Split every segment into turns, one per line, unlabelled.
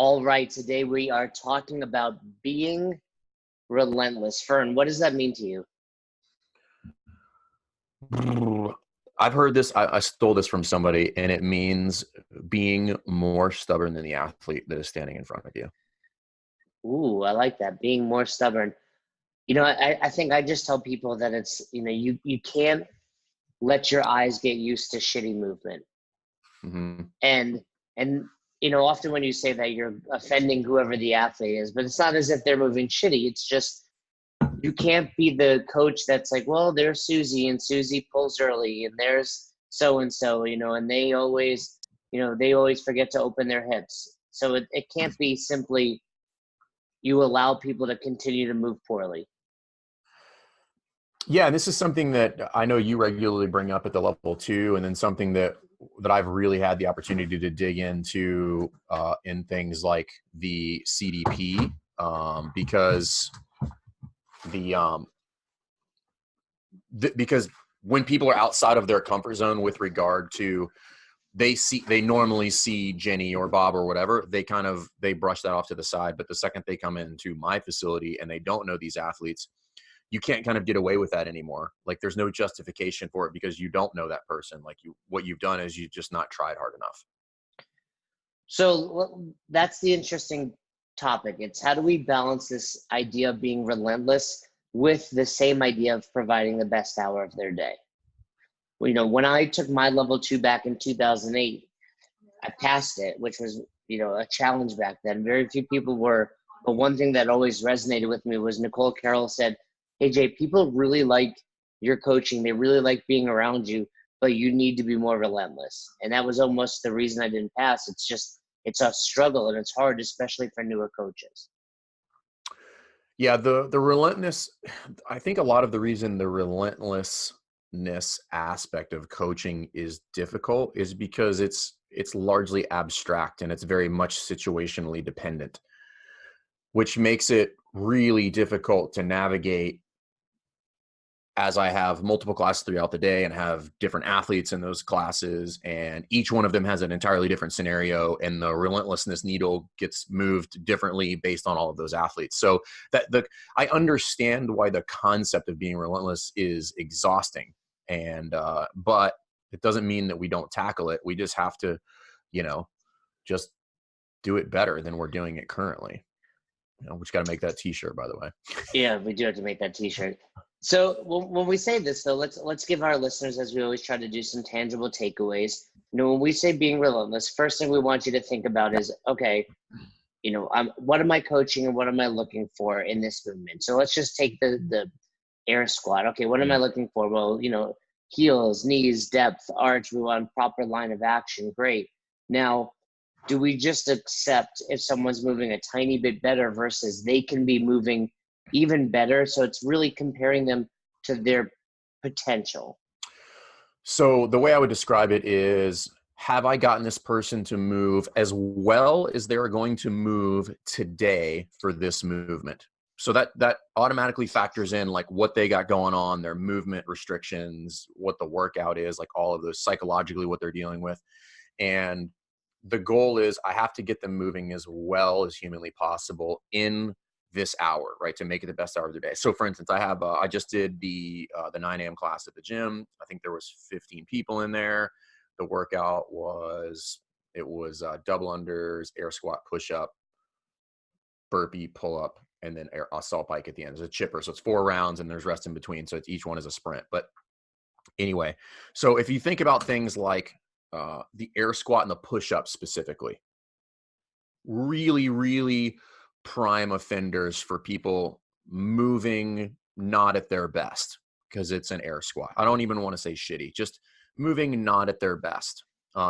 All right, today we are talking about being relentless. Fern, what does that mean to you?
I've heard this. I stole this from somebody, and it means being more stubborn than the athlete that is standing in front of you.
Ooh, I like that. Being more stubborn. I think I just tell people that it's, you can't let your eyes get used to shitty movement.
Hmm.
And and often when you say that, you're offending whoever the athlete is, but it's not as if they're moving shitty. It's just you can't be the coach that's like, well, there's Susie and Susie pulls early and there's so and so, and they always forget to open their hips. So it can't be simply you allow people to continue to move poorly.
Yeah, this is something that I know you regularly bring up at the level two, and then something that I've really had the opportunity to dig into in things like the CDP, because the because when people are outside of their comfort zone with regard to they normally see Jenny or Bob or whatever, they brush that off to the side. But the second they come into my facility and they don't know these athletes, you can't kind of get away with that anymore. Like there's no justification for it because you don't know that person. Like what you've done is you just not tried hard enough.
So that's the interesting topic. It's how do we balance this idea of being relentless with the same idea of providing the best hour of their day? Well, when I took my level two back in 2008, I passed it, which was, a challenge back then. Very few people were. But one thing that always resonated with me was Nicole Carroll said, "Hey, Jay, people really like your coaching. They really like being around you, but you need to be more relentless." And that was almost the reason I didn't pass. It's a struggle and it's hard, especially for newer coaches.
Yeah, the relentless. I think a lot of the reason the relentlessness aspect of coaching is difficult is because it's largely abstract and it's very much situationally dependent, which makes it really difficult to navigate as I have multiple classes throughout the day and have different athletes in those classes, and each one of them has an entirely different scenario, and the relentlessness needle gets moved differently based on all of those athletes. So I understand why the concept of being relentless is exhausting, and but it doesn't mean that we don't tackle it. We just have to, you know, just do it better than we're doing it currently. We just got to make that T-shirt, by the way.
Yeah, we do have to make that T-shirt. So when we say this, though, let's give our listeners, as we always try to do, some tangible takeaways. When we say being relentless, first thing we want you to think about is, okay, what am I coaching and what am I looking for in this movement? So let's just take the air squat. Okay, what am I looking for? Well, heels, knees, depth, arch. We want proper line of action. Great. Now, do we just accept if someone's moving a tiny bit better versus they can be moving even better? So it's really comparing them to their potential.
So the way I would describe it is, have I gotten this person to move as well as they're going to move today for this movement? So that automatically factors in like what they got going on, their movement restrictions, what the workout is, like all of those psychologically, what they're dealing with. And the goal is I have to get them moving as well as humanly possible in this hour, right, to make it the best hour of the day. So for instance, I just did the 9 a.m. class at the gym. I think there was 15 people in there. The workout was double unders, air squat, push up, burpee, pull up, and then assault bike at the end. There's a chipper, so it's 4 rounds and there's rest in between, so each one is a sprint. But anyway, so if you think about things like the air squat and the push up specifically, really, really prime offenders for people moving not at their best because it's an air squat. I don't even want to say shitty, just moving not at their best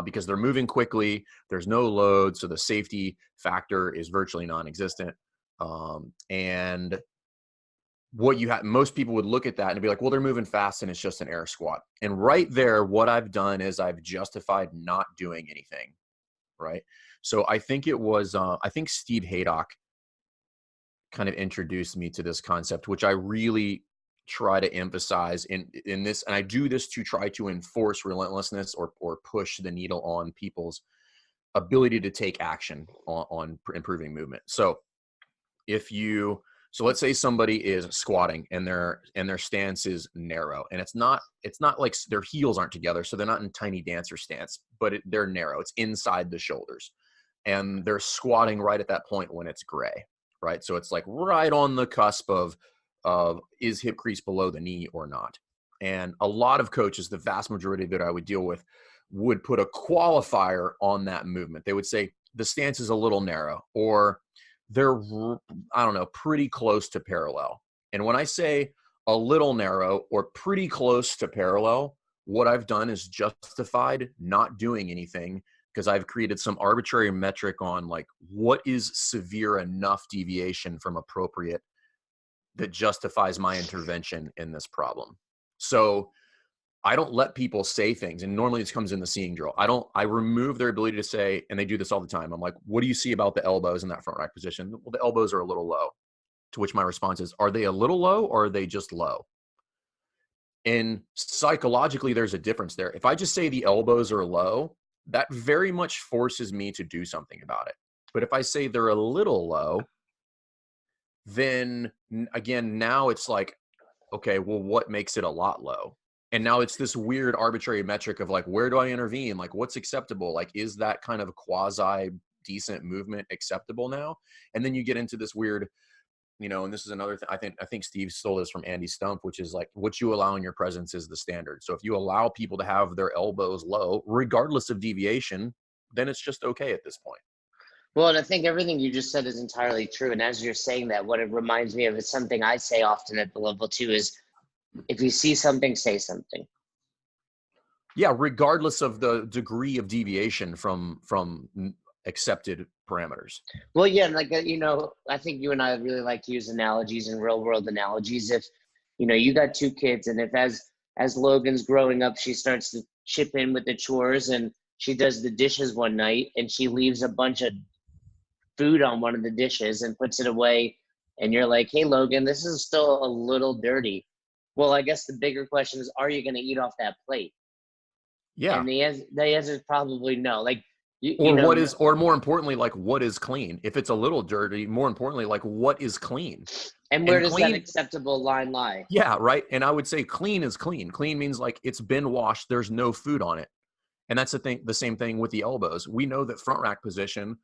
because they're moving quickly. There's no load, so the safety factor is virtually non-existent. And what you have, most people would look at that and be like, well, they're moving fast and it's just an air squat. And right there, what I've done is I've justified not doing anything. Right. So I think I think Steve Haydock kind of introduced me to this concept, which I really try to emphasize in this. And I do this to try to enforce relentlessness or push the needle on people's ability to take action on improving movement. So so let's say somebody is squatting and their stance is narrow, and it's not like their heels aren't together, so they're not in tiny dancer stance, but they're narrow. It's inside the shoulders, and they're squatting right at that point when it's gray, right? So it's like right on the cusp of is hip crease below the knee or not. And a lot of coaches, the vast majority that I would deal with, would put a qualifier on that movement. They would say the stance is a little narrow, or they're, I don't know, pretty close to parallel. And when I say a little narrow or pretty close to parallel, what I've done is justified not doing anything, because I've created some arbitrary metric on like what is severe enough deviation from appropriate that justifies my intervention in this problem. So I don't let people say things, and normally this comes in the seeing drill. I remove their ability to say, and they do this all the time. I'm like, what do you see about the elbows in that front rack position? Well, the elbows are a little low. To which my response is, are they a little low or are they just low? And psychologically, there's a difference there. If I just say the elbows are low, that very much forces me to do something about it. But if I say they're a little low, then again, now it's like, okay, well, what makes it a lot low? And now it's this weird arbitrary metric of like, where do I intervene? Like, what's acceptable? Like, is that kind of quasi decent movement acceptable now? And then you get into this weird, and this is another thing. I think Steve stole this from Andy Stump, which is like, what you allow in your presence is the standard. So if you allow people to have their elbows low, regardless of deviation, then it's just okay at this point.
Well, and I think everything you just said is entirely true. And as you're saying that, what it reminds me of is something I say often at the level 2 is, if you see something, say something.
Yeah, regardless of the degree of deviation from accepted parameters.
Well, yeah, like, I think you and I really like to use analogies and real world analogies. If, you got 2 kids, and if as Logan's growing up, she starts to chip in with the chores, and she does the dishes one night and she leaves a bunch of food on one of the dishes and puts it away, and you're like, hey, Logan, this is still a little dirty. Well, I guess the bigger question is, are you going to eat off that plate?
Yeah.
And the answer is probably no. Like,
or more importantly, like, what is clean? If it's a little dirty, more importantly, like, what is clean?
And where does that acceptable line lie?
Yeah, right. And I would say clean is clean. Clean means like it's been washed. There's no food on it. And that's the same thing with the elbows. We know that front rack position,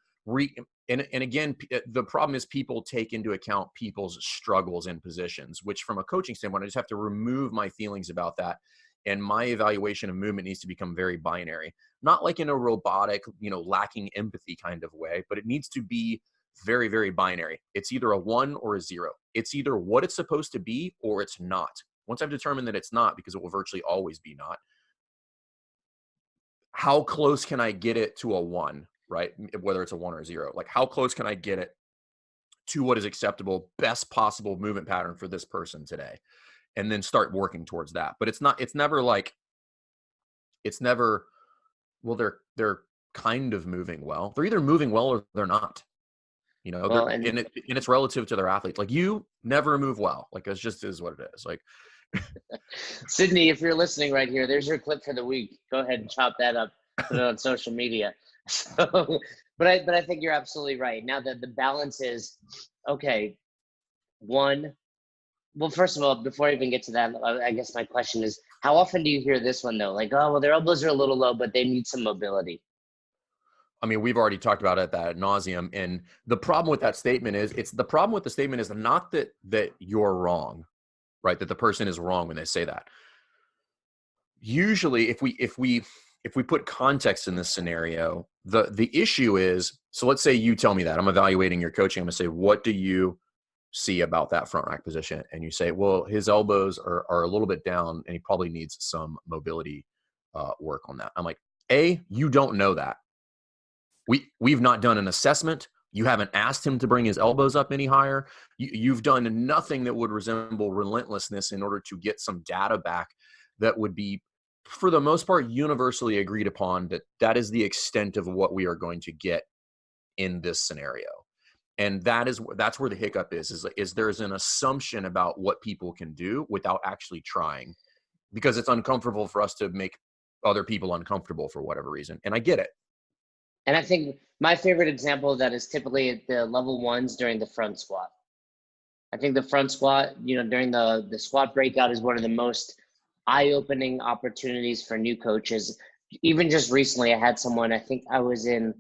and again, the problem is people take into account people's struggles in positions, which from a coaching standpoint, I just have to remove my feelings about that. And my evaluation of movement needs to become very binary, not like in a robotic, lacking empathy kind of way, but it needs to be very, very binary. It's either a 1 or a 0. It's either what it's supposed to be or it's not. Once I've determined that it's not, because it will virtually always be not, how close can I get it to a 1, right? Whether it's a 1 or a 0, like how close can I get it to what is acceptable, best possible movement pattern for this person today? And then start working towards that. But it's never, well, they're kind of moving well. They're either moving well or they're not,
Well,
and it's relative to their athlete. Like, you never move well. Like, it just is what it is. Like,
Sydney, if you're listening right here, there's your clip for the week. Go ahead and chop that up, put it on social media. So, but I think you're absolutely right. Now that the balance is, okay, well, first of all, before I even get to that, I guess my question is, how often do you hear this one though? Like, oh, well, their elbows are a little low, but they need some mobility.
I mean, we've already talked about it ad nauseum. And the problem with that statement is, not that you're wrong, right? That the person is wrong when they say that. Usually, if we put context in this scenario, the issue is, so let's say you tell me that I'm evaluating your coaching. I'm going to say, what do you see about that front rack position? And you say, well, his elbows are a little bit down and he probably needs some mobility work on that. I'm like, you don't know that. We've not done an assessment. You haven't asked him to bring his elbows up any higher. You've done nothing that would resemble relentlessness in order to get some data back that would be, for the most part, universally agreed upon that is the extent of what we are going to get in this scenario. And that's where the hiccup is there's an assumption about what people can do without actually trying, because it's uncomfortable for us to make other people uncomfortable for whatever reason. And I get it.
And I think my favorite example of that is typically at the level ones during the front squat. I think the front squat, during the squat breakout is one of the most eye-opening opportunities for new coaches. Even just recently, I had someone, I think I was in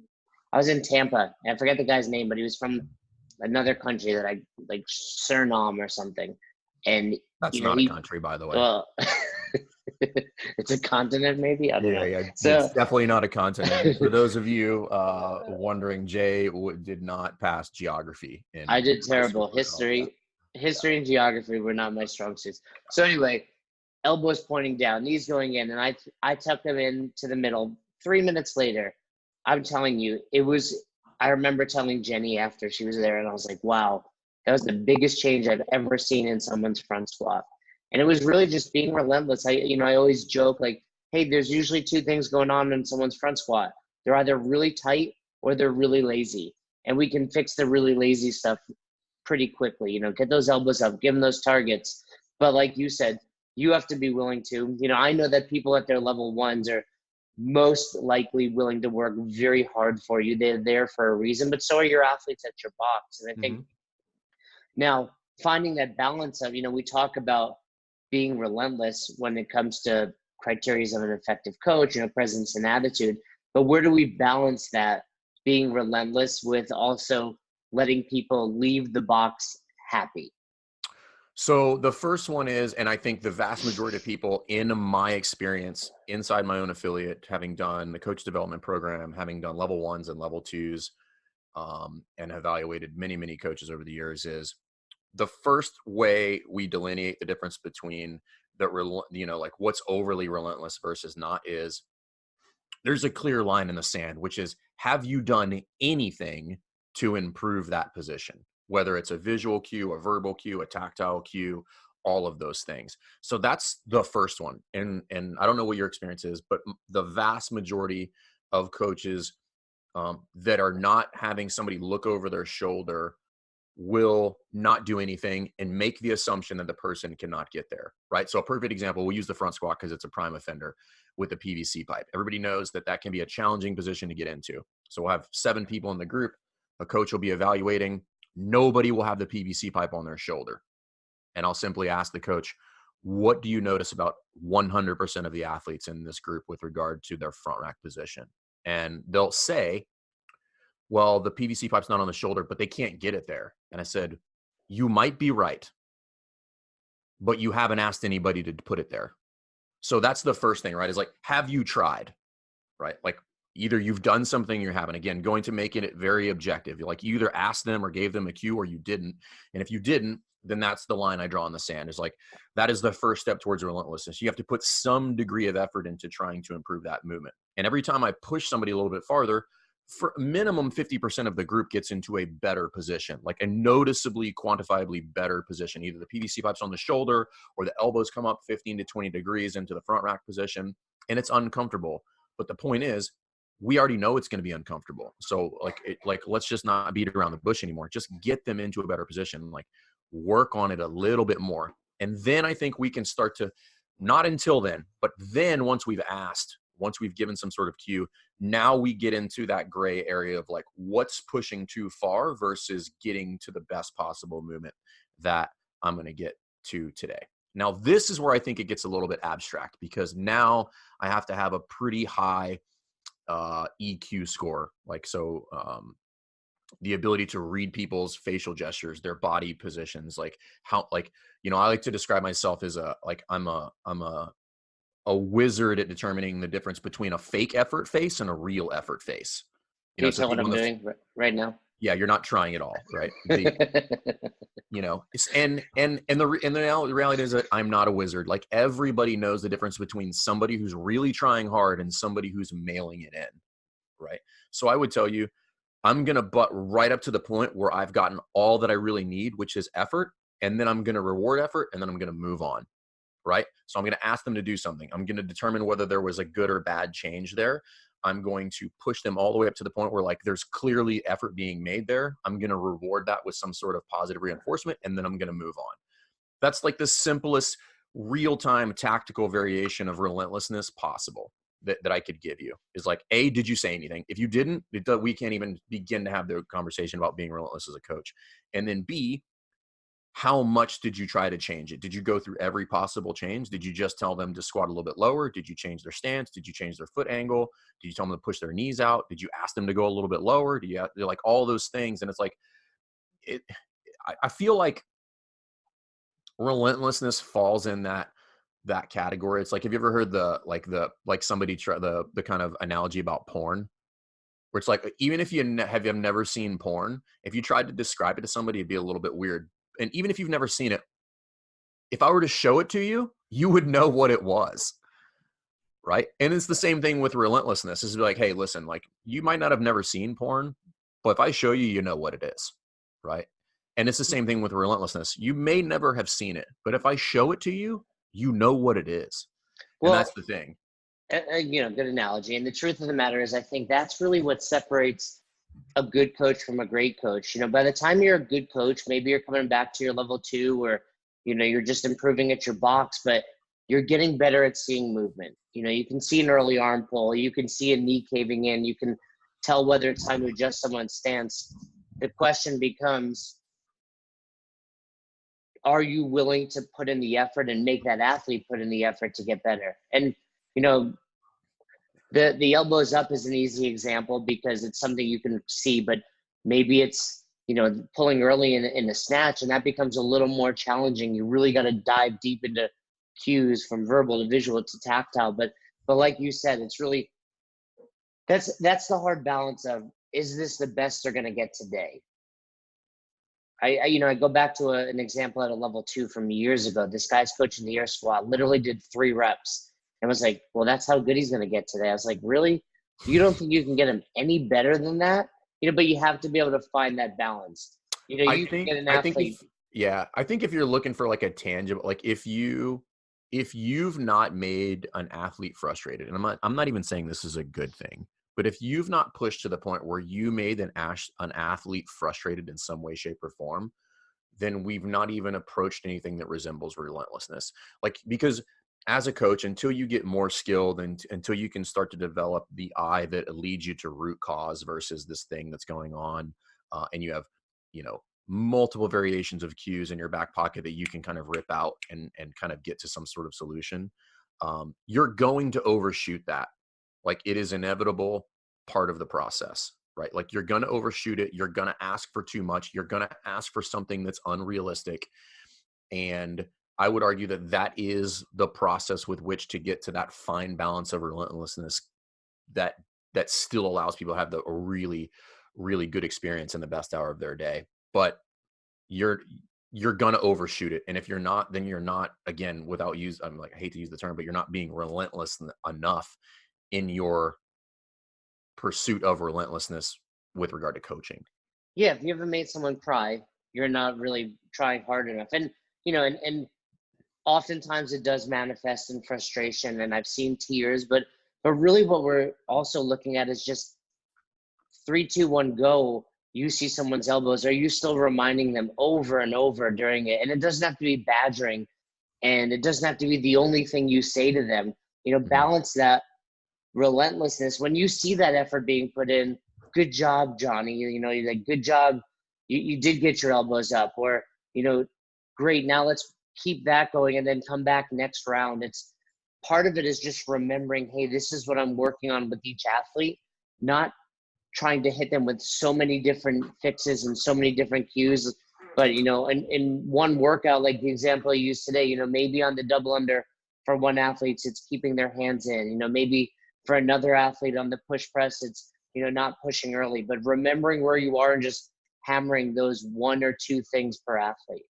Tampa, and I forget the guy's name, but he was from another country that I like, Suriname or something. And
That's not a country, by the way.
Well, it's a continent, maybe. I don't know.
Yeah.
So
it's definitely not a continent. For those of you wondering, Jay did not pass geography.
I did
high
terrible.
school.
History and geography were not my strong suits. So anyway, elbows pointing down, knees going in, and I tucked them into the middle. 3 minutes later, I'm telling you, I remember telling Jenny after she was there, and I was like, wow, that was the biggest change I've ever seen in someone's front squat. And it was really just being relentless. I always joke like, hey, there's usually two things going on in someone's front squat. They're either really tight or they're really lazy. And we can fix the really lazy stuff pretty quickly, get those elbows up, give them those targets. But like you said, you have to be willing to, I know that people at their level ones are most likely willing to work very hard for you. They're there for a reason, but so are your athletes at your box. And I think now finding that balance of, we talk about being relentless when it comes to criteria of an effective coach, presence and attitude, but where do we balance that being relentless with also letting people leave the box happy?
So the first one is, and I think the vast majority of people in my experience inside my own affiliate, having done the coach development program, having done level ones and level twos, and evaluated many, many coaches over the years, is the first way we delineate the difference between like what's overly relentless versus not is there's a clear line in the sand, which is, have you done anything to improve that position? Whether it's a visual cue, a verbal cue, a tactile cue, all of those things. So that's the first one. And I don't know what your experience is, but the vast majority of coaches that are not having somebody look over their shoulder will not do anything and make the assumption that the person cannot get there, right? So a perfect example, we'll use the front squat because it's a prime offender with the PVC pipe. Everybody knows that can be a challenging position to get into. So we'll have 7 people in the group. A coach will be evaluating. Nobody will have the PVC pipe on their shoulder. And I'll simply ask the coach, what do you notice about 100% of the athletes in this group with regard to their front rack position? And they'll say, well, the PVC pipe's not on the shoulder, but they can't get it there. And I said, you might be right, but you haven't asked anybody to put it there. So that's the first thing, right? Is like, have you tried, right? Like either you've done something, you haven't. Again, going to making it very objective. Like you either asked them or gave them a cue or you didn't. And if you didn't, then that's the line I draw in the sand. Is like, that is the first step towards relentlessness. You have to put some degree of effort into trying to improve that movement. And every time I push somebody a little bit farther, for minimum 50% of the group gets into a better position, like a noticeably quantifiably better position. Either the PVC pipe's on the shoulder or the elbows come up 15 to 20 degrees into the front rack position, and it's uncomfortable. But the point is, we already know it's going to be uncomfortable. So let's just not beat around the bush anymore. Just get them into a better position, like work on it a little bit more. And then I think we can start to, not until then, but then once we've asked, once we've given some sort of cue, now we get into that gray area of like what's pushing too far versus getting to the best possible movement that I'm going to get to today. Now, this is where I think it gets a little bit abstract, because now I have to have a pretty high EQ score. Like, so the ability to read people's facial gestures, their body positions, like how, like, I like to describe myself as I'm a wizard at determining the difference between a fake effort face and a real effort face.
Can you tell what I'm doing right now?
Yeah, you're not trying at all, right? And the reality is that I'm not a wizard. Like everybody knows the difference between somebody who's really trying hard and somebody who's mailing it in, right? So I would tell you, I'm gonna butt right up to the point where I've gotten all that I really need, which is effort, and then I'm gonna reward effort, and then I'm gonna move on. Right? So I'm going to ask them to do something. I'm going to determine whether there was a good or bad change there. I'm going to push them all the way up to the point where like there's clearly effort being made there. I'm going to reward that with some sort of positive reinforcement, and then I'm going to move on. That's like the simplest real-time tactical variation of relentlessness possible. that I could give you is like, A, did you say anything? If you didn't, we can't even begin to have the conversation about being relentless as a coach. And then B, how much did you try to change it? Did you go through every possible change? Did you just tell them to squat a little bit lower? Did you change their stance? Did you change their foot angle? Did you tell them to push their knees out? Did you ask them to go a little bit lower? Do you like all those things? And it's like, I feel like relentlessness falls in that category. It's like, have you ever heard somebody try the kind of analogy about porn, where it's like, even if you have never seen porn, if you tried to describe it to somebody, it'd be a little bit weird. And even if you've never seen it, if I were to show it to you, you would know what it was. Right. And it's the same thing with relentlessness. It's like, hey, listen, like, you might not have never seen porn, but if I show you, you know what it is. Right. And it's the same thing with relentlessness. You may never have seen it, but if I show it to you, you know what it is. And that's the thing.
Good analogy. And the truth of the matter is, I think that's really what separates a good coach from a great coach. By the time you're a good coach, maybe you're coming back to your level 2, or, you're just improving at your box, but you're getting better at seeing movement. You can see an early arm pull, you can see a knee caving in, you can tell whether it's time to adjust someone's stance. The question becomes, are you willing to put in the effort and make that athlete put in the effort to get better? And, the elbows up is an easy example because it's something you can see, but maybe it's, pulling early in a snatch, and that becomes a little more challenging. You really got to dive deep into cues from verbal to visual to tactile. But like you said, it's really, that's the hard balance of, is this the best they're going to get today? I go back to an example at a level 2 from years ago. This guy's coaching the air squat, literally did 3 reps and was like, well, that's how good he's going to get today. I was like, really? You don't think you can get him any better than that? But you have to be able to find that balance. I think
if you're looking for like a tangible, like if you've not made an athlete frustrated, and I'm not even saying this is a good thing, but if you've not pushed to the point where you made an athlete frustrated in some way, shape, or form, then we've not even approached anything that resembles relentlessness. Like, because as a coach, until you get more skilled and until you can start to develop the eye that leads you to root cause versus this thing that's going on, and you have, multiple variations of cues in your back pocket that you can kind of rip out and kind of get to some sort of solution, you're going to overshoot that. Like, it is inevitable part of the process, right? Like, you're going to overshoot it. You're going to ask for too much. You're going to ask for something that's unrealistic. And I would argue that is the process with which to get to that fine balance of relentlessness that still allows people to have a really, really good experience in the best hour of their day. But you're going to overshoot it. And if you're not, then you're not, again, I hate to use the term, but you're not being relentless enough in your pursuit of relentlessness with regard to coaching.
Yeah. If you ever made someone cry, you're not really trying hard enough. And, and oftentimes it does manifest in frustration, and I've seen tears, but really what we're also looking at is just 3, 2, 1, go. You see someone's elbows. Are you still reminding them over and over during it? And it doesn't have to be badgering, and it doesn't have to be the only thing you say to them. Balance that relentlessness. When you see that effort being put in, good job, Johnny. You're like, good job. You did get your elbows up, or, great. Now let's keep that going and then come back next round. It's part of it is just remembering, hey, this is what I'm working on with each athlete, not trying to hit them with so many different fixes and so many different cues. But, in one workout, like the example I used today, maybe on the double under for one athlete, it's keeping their hands in, maybe for another athlete on the push press, it's, not pushing early, but remembering where you are and just hammering those 1 or 2 things per athlete.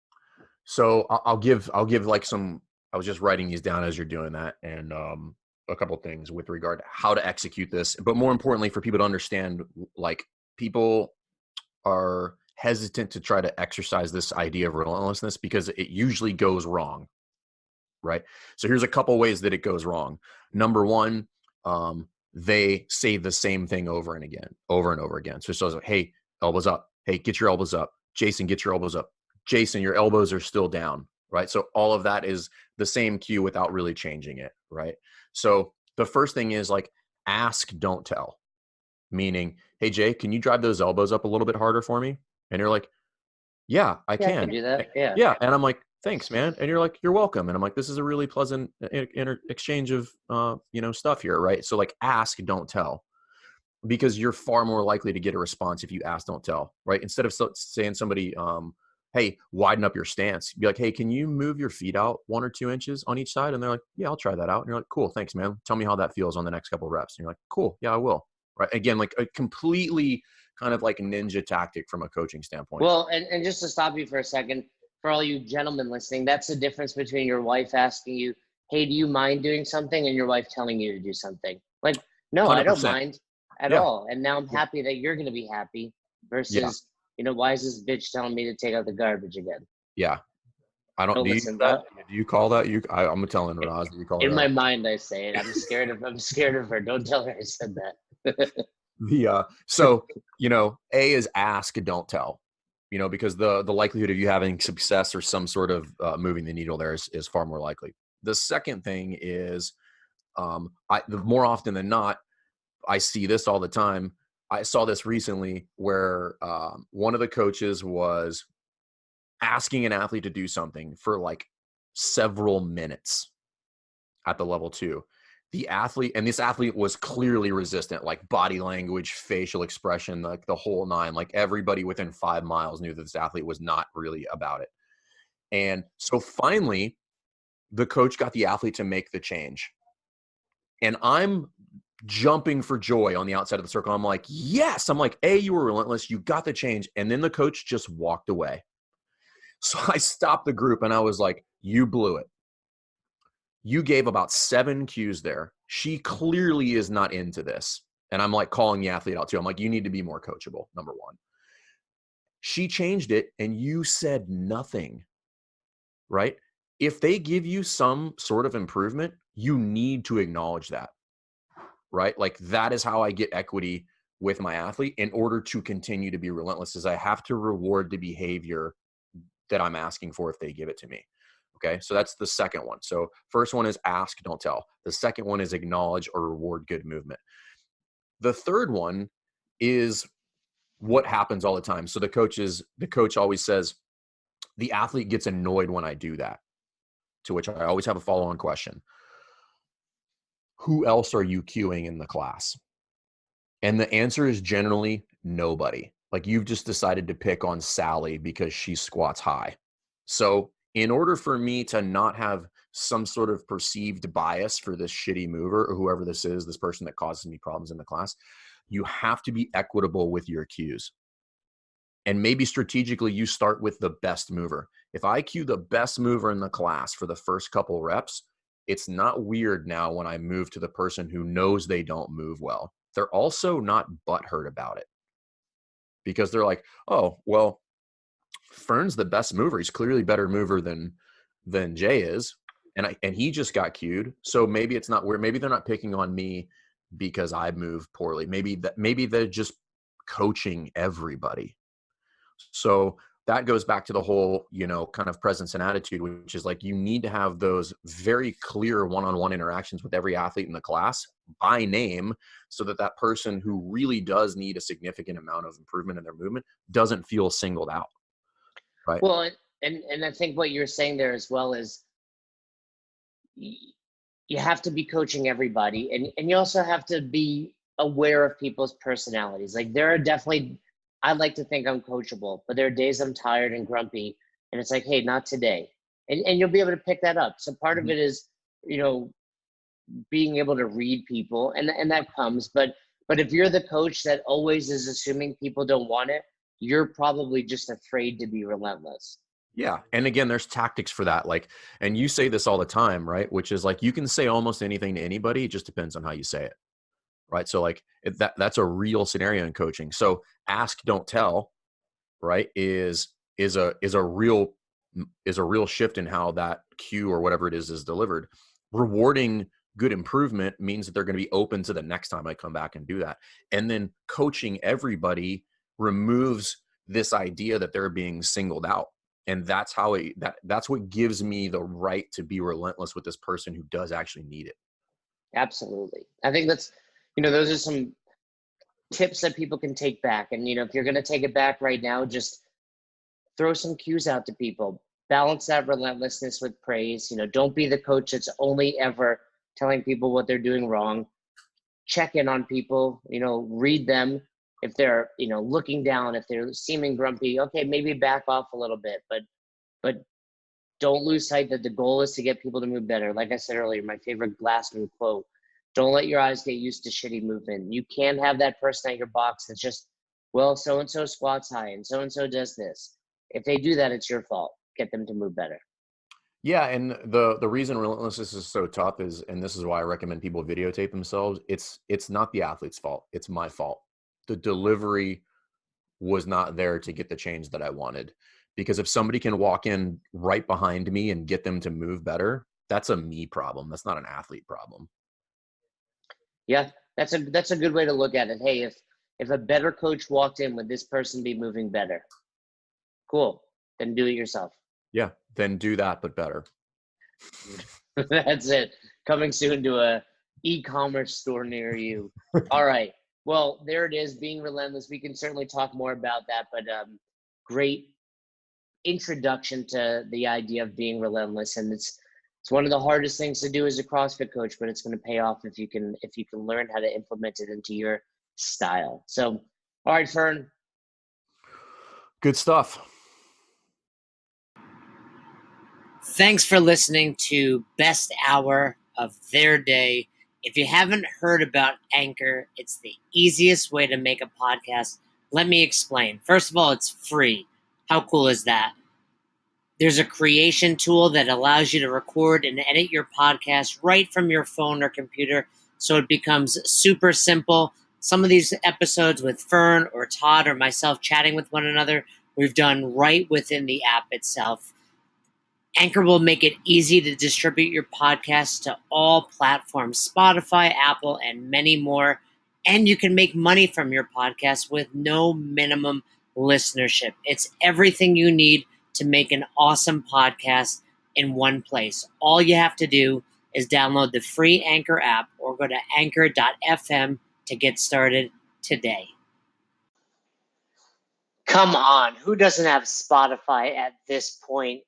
So I'll give like some, I was just writing these down as you're doing that, and a couple things with regard to how to execute this, but more importantly for people to understand, like, people are hesitant to try to exercise this idea of relentlessness because it usually goes wrong, right? So here's a couple ways that it goes wrong. Number one, they say the same thing over and over again. So it's like, hey, elbows up. Hey, get your elbows up. Jason, get your elbows up. Jason, your elbows are still down, right? So all of that is the same cue without really changing it, right? So the first thing is, like, Ask, don't tell. Meaning, hey, Jay, can you drive those elbows up a little bit harder for me? And you're like, yeah, I
Yeah, I can
can.
do that. Yeah.
Yeah. And I'm like, thanks, man. And you're like, you're welcome. And I'm like, this is a really pleasant exchange of, stuff here. Right. So like ask, don't tell, because you're far more likely to get a response if you ask, don't tell, right? Instead of saying somebody, hey, widen up your stance, be like, hey, can you move your feet out 1 or 2 inches on each side? And they're like, yeah, I'll try that out. And you're like, cool, thanks, man. Tell me how that feels on the next couple of reps. And you're like, cool, yeah, I will. Right. Again, like a completely kind of like ninja tactic from a coaching standpoint.
Well, and just to stop you for a second, for all you gentlemen listening, that's the difference between your wife asking you, hey, do you mind doing something? And your wife telling you to do something. Like, no, I don't
100%.
mind at
Yeah.
all. And now I'm happy that you're going to be happy versus, why is this bitch telling me to take out the garbage again?
Yeah. I don't,
Oh,
do you
listen,
do that?
bro.
Do you call that? I'm telling Roz, do you call her
In my
out?
mind, I say it. I'm scared of her. Don't tell her I said that.
So, A is ask, don't tell, because the likelihood of you having success or some sort of moving the needle there is far more likely. The second thing is, the more often than not, I see this all the time. I saw this recently where one of the coaches was asking an athlete to do something for like several minutes at the level 2. The athlete, and this athlete was clearly resistant, like body language, facial expression, like the whole nine. Like everybody within 5 miles knew that this athlete was not really about it. And so finally, the coach got the athlete to make the change. And I'm jumping for joy on the outside of the circle. I'm like, yes. I'm like, A, you were relentless. You got the change. And then the coach just walked away. So I stopped the group and I was like, you blew it. You gave about 7 cues there. She clearly is not into this. And I'm like calling the athlete out too. I'm like, you need to be more coachable, number one. She changed it and you said nothing, right? If they give you some sort of improvement, you need to acknowledge that, right? Like that is how I get equity with my athlete in order to continue to be relentless, is I have to reward the behavior that I'm asking for if they give it to me. Okay, so that's the second one. So first one is ask, don't tell. The second one is acknowledge or reward good movement. The third one is what happens all the time. So the coach always says, the athlete gets annoyed when I do that, to which I always have a follow-on question. Who else are you cueing in the class? And the answer is generally nobody. Like you've just decided to pick on Sally because she squats high. So in order for me to not have some sort of perceived bias for this shitty mover or whoever this is, this person that causes me problems in the class, you have to be equitable with your cues. And maybe strategically you start with the best mover. If I cue the best mover in the class for the first couple reps, it's not weird now when I move to the person who knows they don't move well. They're also not butthurt about it because they're like, oh, well, Fern's the best mover. He's clearly better mover than Jay is. And he just got cued. So maybe it's not weird. Maybe they're not picking on me because I move poorly. Maybe they're just coaching everybody. So that goes back to the whole, kind of presence and attitude, which is like, you need to have those very clear one-on-one interactions with every athlete in the class by name so that that person who really does need a significant amount of improvement in their movement doesn't feel singled out. Right.
Well, and I think what you're saying there as well is you have to be coaching everybody, and you also have to be aware of people's personalities. Like there are definitely, I like to think I'm coachable, but there are days I'm tired and grumpy, and it's like, hey, not today. And you'll be able to pick that up. So part of it is, being able to read people, and that comes. But if you're the coach that always is assuming people don't want it, you're probably just afraid to be relentless.
Yeah. And again, there's tactics for that. Like, and you say this all the time, right? Which is like, you can say almost anything to anybody. It just depends on how you say it. Right. So like that's a real scenario in coaching. So ask, don't tell, right, is a real shift in how that cue or whatever it is delivered. Rewarding good improvement means that they're going to be open to the next time I come back and do that. And then coaching everybody removes this idea that they're being singled out. And that's how that's what gives me the right to be relentless with this person who does actually need it.
Absolutely. I think that's, Those are some tips that people can take back. And, if you're going to take it back right now, just throw some cues out to people. Balance that relentlessness with praise. Don't be the coach that's only ever telling people what they're doing wrong. Check in on people, read them. If they're, looking down, if they're seeming grumpy, okay, maybe back off a little bit, but don't lose sight that the goal is to get people to move better. Like I said earlier, my favorite Glassman quote, don't let your eyes get used to shitty movement. You can't have that person at your box that's just, well, so-and-so squats high and so-and-so does this. If they do that, it's your fault. Get them to move better.
Yeah, and the reason Relentless is so tough is, and this is why I recommend people videotape themselves, it's not the athlete's fault. It's my fault. The delivery was not there to get the change that I wanted. Because if somebody can walk in right behind me and get them to move better, that's a me problem. That's not an athlete problem.
Yeah, that's a good way to look at it. Hey, if a better coach walked in, would this person be moving better? Cool. Then do it yourself.
Yeah, then do that, but better.
That's it. Coming soon to a e-commerce store near you. All right. Well, there it is, being relentless. We can certainly talk more about that, but great introduction to the idea of being relentless. And it's one of the hardest things to do as a CrossFit coach, but it's going to pay off if you can learn how to implement it into your style. So, all right, Fern.
Good stuff.
Thanks for listening to Best Hour of Their Day. If you haven't heard about Anchor, it's the easiest way to make a podcast. Let me explain. First of all, it's free. How cool is that? There's a creation tool that allows you to record and edit your podcast right from your phone or computer, so it becomes super simple. Some of these episodes with Fern or Todd or myself chatting with one another, we've done right within the app itself. Anchor will make it easy to distribute your podcast to all platforms, Spotify, Apple, and many more. And you can make money from your podcast with no minimum listenership. It's everything you need to make an awesome podcast in one place. All you have to do is download the free Anchor app or go to anchor.fm to get started today.
Come on. Who doesn't have Spotify at this point?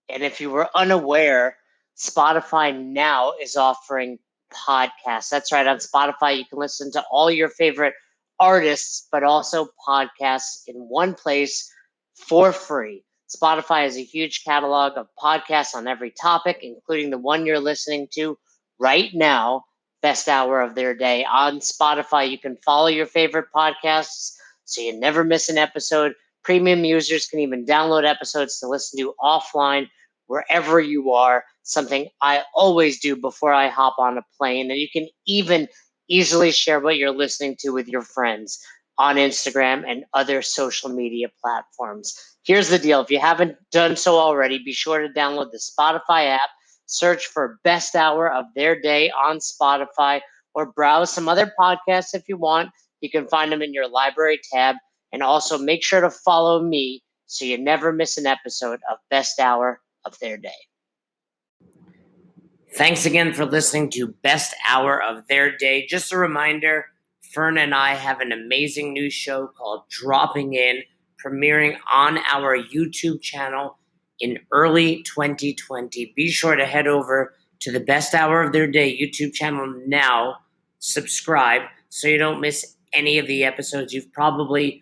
And if you were unaware, Spotify now is offering podcasts. That's right. On Spotify, you can listen to all your favorite artists, but also podcasts in one place for free. Spotify has a huge catalog of podcasts on every topic, including the one you're listening to right now, Best Hour of Their Day. On Spotify, you can follow your favorite podcasts so you never miss an episode. Premium users can even download episodes to listen to offline wherever you are, something I always do before I hop on a plane. And you can even easily share what you're listening to with your friends on Instagram and other social media platforms. Here's the deal. If you haven't done so already, be sure to download the Spotify app, search for Best Hour of Their Day on Spotify, or browse some other podcasts if you want. You can find them in your library tab. And also make sure to follow me so you never miss an episode of Best Hour of Their Day.
Thanks again for listening to Best Hour of Their Day. Just a reminder, Fern and I have an amazing new show called Dropping In, premiering on our YouTube channel in early 2020. Be sure to head over to the Best Hour of Their Day YouTube channel now. Subscribe so you don't miss any of the episodes. You've probably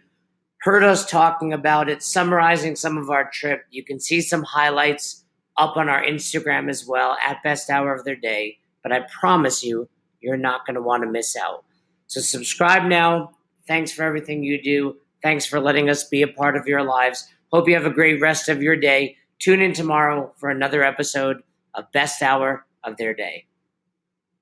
heard us talking about it, summarizing some of our trip. You can see some highlights up on our Instagram as well at Best Hour of Their Day. But I promise you, you're not going to want to miss out. So subscribe now. Thanks for everything you do. Thanks for letting us be a part of your lives. Hope you have a great rest of your day. Tune in tomorrow for another episode of Best Hour of Their Day.